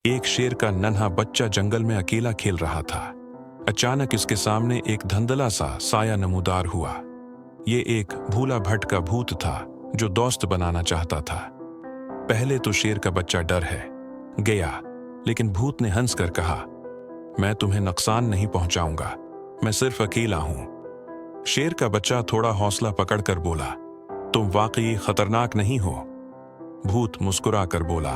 एक शेर का नन्हा बच्चा जंगल में अकेला खेल रहा था। अचानक इसके सामने एक धंधला सा साया नमूदार हुआ। ये एक भूला भटका भूत था जो दोस्त बनाना चाहता था। पहले तो शेर का बच्चा डर है गया, लेकिन भूत ने हंसकर कहा, मैं तुम्हें नुकसान नहीं पहुंचाऊंगा, मैं सिर्फ अकेला हूं। शेर का बच्चा थोड़ा हौसला पकड़कर बोला, तुम वाकई खतरनाक नहीं हो? भूत मुस्कुराकर बोला,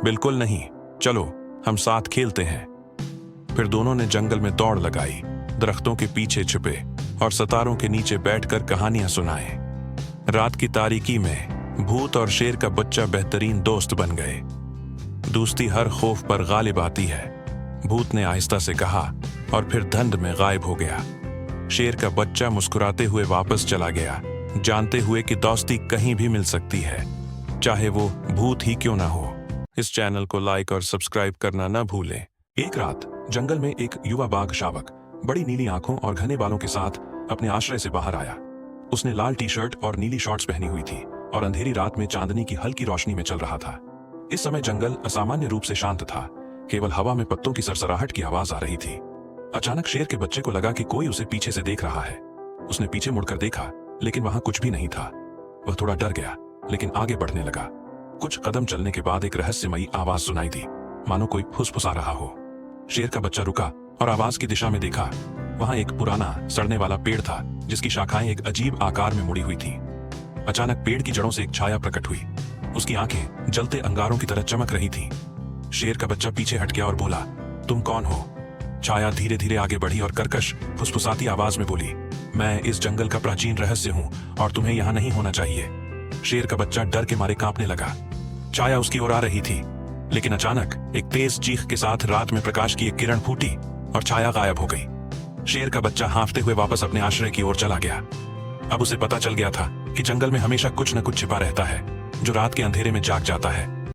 बिल्कुल नहीं, चलो हम साथ खेलते हैं। फिर दोनों ने जंगल में दौड़ लगाई, दरख्तों के पीछे छुपे और सितारों के नीचे बैठकर कहानियां सुनाए। रात की तारीकी में भूत और शेर का बच्चा बेहतरीन दोस्त बन गए। दोस्ती हर खौफ पर गालिब आती है, भूत ने आहिस्ता से कहा और फिर धुंध में गायब हो गया। शेर का बच्चा मुस्कुराते हुए वापस चला गया, जानते हुए कि दोस्ती कहीं भी मिल सकती है, चाहे वो भूत ही क्यों ना हो। इस चैनल को लाइक और सब्सक्राइब करना न भूलें। एक रात जंगल में एक युवा बाघ शावक बड़ी नीली आंखों और घने बालों के साथ अपने आश्रय से बाहर आया। उसने लाल टी शर्ट और नीली शॉर्ट्स पहनी हुई थी और अंधेरी रात में चांदनी की हल्की रोशनी में चल रहा था। इस समय जंगल असामान्य रूप से शांत था, केवल हवा में पत्तों की सरसराहट की आवाज आ रही थी। अचानक शेर के बच्चे को लगा कि कोई उसे पीछे से देख रहा है। उसने पीछे मुड़कर देखा, लेकिन वहां कुछ भी नहीं था। वह थोड़ा डर गया, लेकिन आगे बढ़ने लगा। कुछ कदम चलने के बाद एक रहस्यमयी आवाज सुनाई दी, मानो कोई फुसफुसा रहा हो। शेर का बच्चा रुका और आवाज की दिशा में देखा। वहां एक पुराना सड़ने वाला पेड़ था, जिसकी शाखाएं एक अजीब आकार में मुड़ी हुई थी। अचानक पेड़ की जड़ों से एक छाया प्रकट हुई। उसकी आंखें जलते अंगारों की तरह चमक रही थीं। शेर का बच्चा पीछे हट गया और बोला, तुम कौन हो? छाया धीरे धीरे आगे बढ़ी और कर्कश फुसफुसाती आवाज में बोली, मैं इस जंगल का प्राचीन रहस्य हूं और तुम्हें यहां नहीं होना चाहिए। शेर का बच्चा डर के मारे कांपने लगा। छाया उसकी ओर आ रही थी, लेकिन अचानक एक तेज चीख के साथ रात में प्रकाश की एक किरण फूटी और छाया गायब हो गई। शेर का बच्चा हांफते हुए वापस अपने आश्रय की ओर चला गया। अब उसे पता चल गया था कि जंगल में हमेशा कुछ न कुछ छिपा रहता है, जो रात के अंधेरे में जाग जाता है।